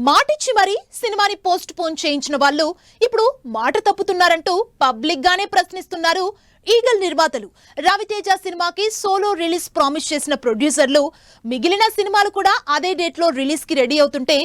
మాటిచ్చి మరి సినిమాని post phone చేయించిన వాళ్ళు ఇప్పుడు మాట తప్పుతున్నారంటూ పబ్లిక్ గానే ప్రశ్నిస్తున్నారు ఈగల్ నిర్మాతలు. రవితేజ సినిమాకి సోలో రిలీజ్ ప్రామిస్ చేసిన ప్రొడ్యూసర్లు మిగిలిన సినిమాలు కూడా అదే డేట్ లో రిలీజ్ కి రెడీ అవుతుంటే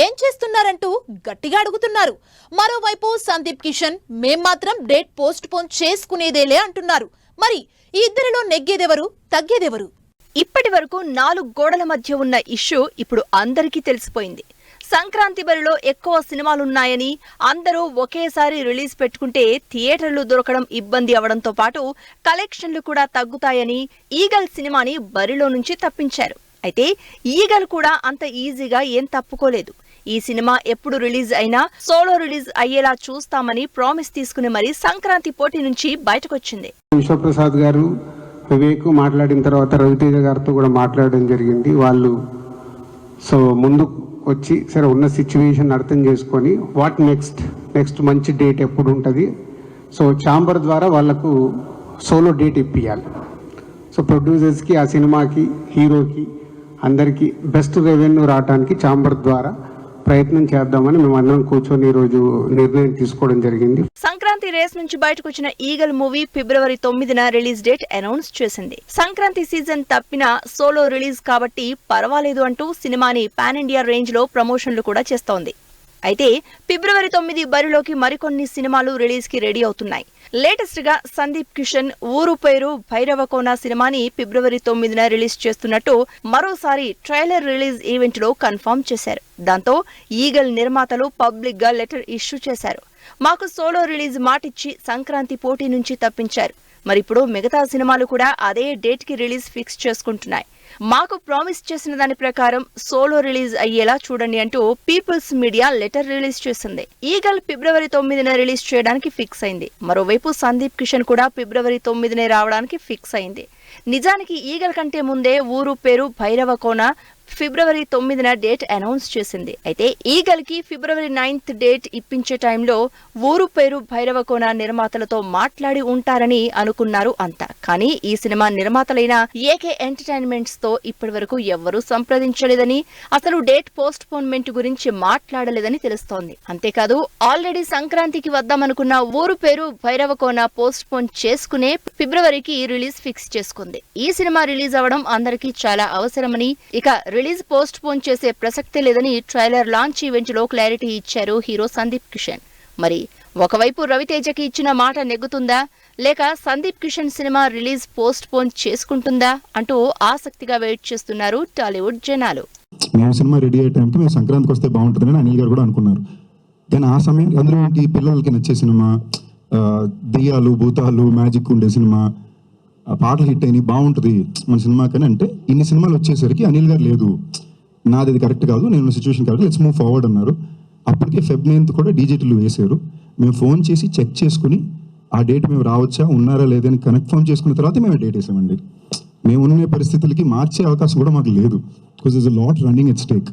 ఏం చేస్తున్నారంటూ గట్టిగా అడుగుతున్నారు. మరోవైపు సందీప్ కిషన్ మేం మాత్రం డేట్ పోస్ట్ పోన్ చేసుకునేదేలే అంటున్నారు. మరి ఈ ఇద్దరిలో నెగ్గేదెవరు, తగ్గేదెవరు? ఇప్పటి వరకు 4 గోడల మధ్య ఉన్న ఇష్యూ ఇప్పుడు అందరికీ తెలిసిపోయింది. సంక్రాంతి బరిలో ఎక్కువ సినిమాలున్నాయని, అందరూ ఒకేసారి రిలీజ్ పెట్టుకుంటే థియేటర్లు దొరకడం ఇబ్బంది అవడంతో పాటు కలెక్షన్లు కూడా తగ్గుతాయని ఈగల్ సినిమాని బరిలో నుంచి తప్పించారు. అయితే ఈగల్ కూడా అంత ఈజీగా ఏం తప్పుకోలేదు. ఈ సినిమా ఎప్పుడు రిలీజ్ అయినా సోలో రిలీజ్ అయ్యేలా చూస్తామని ప్రామిస్ తీసుకుని మరి సంక్రాంతి పోటీ నుంచి బయటకొచ్చింది. విశ్వప్రసాద్ గారు, వివేక్ మాట్లాడిన తర్వాత రవితేజ గారితో కూడా మాట్లాడడం జరిగింది. వాళ్ళు ముందు వచ్చి సరే ఉన్న సిచ్యువేషన్ అర్థం చేసుకొని వాట్ నెక్స్ట్ మంచి డేట్ ఎప్పుడు ఉంటుంది, ఛాంబర్ ద్వారా వాళ్ళకు సోలో డేట్ ఇప్పియాలి. ప్రొడ్యూసర్స్కి, ఆ సినిమాకి, హీరోకి అందరికీ బెస్ట్ రెవెన్యూ రావడానికి ఛాంబర్ ద్వారా ప్రయత్నం చేద్దామని మేమందరం కూర్చొని ఈరోజు నిర్ణయం తీసుకోవడం జరిగింది. సంక్రాంతి రేస్ నుంచి బయటకు వచ్చిన ఈగల్ మూవీ ఫిబ్రవరి 9న రిలీజ్ డేట్ అనౌన్స్ చేసింది. సంక్రాంతి సీజన్ తప్పిన సోలో రిలీజ్ కాబట్టి పర్వాలేదు అంటూ సినిమాని పాన్ ఇండియా రేంజ్ లో ప్రమోషన్లు కూడా చేస్తోంది. అయితే ఫిబ్రవరి 9 బరిలోకి మరికొన్ని సినిమాలు రిలీజ్ కి రెడీ అవుతున్నాయి. లేటెస్ట్ గా సందీప్ కిషన్ ఊరు పేరు భైరవకోన సినిమాని ఫిబ్రవరి 9న రిలీజ్ చేస్తున్నట్టు మరోసారి ట్రైలర్ రిలీజ్ ఈవెంట్ లో కన్ఫర్మ్ చేశారు. దాంతో ఈగల్ నిర్మాతలు పబ్లిక్ గా లెటర్ ఇష్యూ చేశారు. మాకు సోలో రిలీజ్ మాటిచ్చి సంక్రాంతి పోటీ నుంచి తప్పించారు. మరిప్పుడు మిగతా సినిమాలు కూడా అదే డేట్ కి రిలీజ్ ఫిక్స్ చేసుకుంటున్నాయి. మాకు ప్రామిస్ చేసిన దాని ప్రకారం సోలో రిలీజ్ అయ్యేలా చూడండి అంటూ పీపుల్స్ మీడియా లెటర్ రిలీజ్ చేసింది. ఈగల్ ఫిబ్రవరి 9న రిలీజ్ చేయడానికి ఫిక్స్ అయింది. మరోవైపు సందీప్ కిషన్ కూడా ఫిబ్రవరి 9నే రావడానికి ఫిక్స్ అయింది. నిజానికి ఈగల్ కంటే ముందే ఊరు పేరు భైరవకోన ఫిబ్రవరి 9న డేట్ అనౌన్స్ చేసింది. అయితే ఈగల్ కి ఫిబ్రవరి 9th డేట్ ఇప్పించే టైంలో ఊరు పేరు భైరవకోన నిర్మాతలతో మాట్లాడి ఉంటారని అనుకున్నారు అంతా. కానీ ఈ సినిమా నిర్మాతలైన ఏకే ఎంటర్టైన్మెంట్స్ తో ఇప్పటి వరకు ఎవ్వరూ సంప్రదించలేదని, అసలు డేట్ పోస్ట్ పోన్మెంట్ గురించి మాట్లాడలేదని తెలుస్తోంది. అంతేకాదు ఆల్రెడీ సంక్రాంతికి వద్దామనుకున్న ఊరు పేరు భైరవకోన పోస్ట్ పోన్ చేసుకునే ఫిబ్రవరికి రిలీజ్ ఫిక్స్ చేసుకుంది. ఈ సినిమా రిలీజ్ అవడం అందరికీ చాలా అవసరమని, ఇక రిలీజ్ పోస్ట్ పోన్ చేసే ప్రసక్తే లేదని ట్రైలర్ లాంచ్ ఈవెంట్ లో క్లారిటీ ఇచ్చారు హీరో సందీప్ కిషన్. మరి ఒకవైపు రవితేజకి ఇచ్చిన మాట నెగ్గుతుందా, లేక Sandeep Kishan cinema release postpone చేసుకుంటుందా అంటూ ఆసక్తిగా వెయిట్ చేస్తున్నారు టాలీవుడ్ జనాలు. మేము సినిమా రెడీ అయ్యే టైంకి మేము సంక్రాంతికి వస్తే బాగుంటుందని అనిల్ గారు కూడా అనుకున్నారు. కానీ ఆ సమయం అందులో ఏంటి, పిల్లలకి నచ్చే సినిమా, దెయ్యాలు భూతాలు మ్యాజిక్ ఉండే సినిమా, పాటలు హిట్ అయినాయి, బాగుంటుంది మన సినిమా కానీ అంటే ఇన్ని సినిమాలు వచ్చేసరికి అనిల్ గారు లేదు, నాది అది కరెక్ట్ కాదు, నేను situation correct, let's move forward అన్నారు. అప్పటికే Feb 9th కూడా డీజేటీలు వేశారు. మేము ఫోన్ చేసి చెక్ చేసుకుని ఆ డేట్ మేము రావచ్చా ఉన్నారా లేదని కన్ఫర్మ్ చేసుకున్న తర్వాత మేము డేట్ వేసామండి. మేము ఉన్న పరిస్థితులకి మార్చే అవకాశం కూడా మాకు లేదు. Because is a lot running at stake.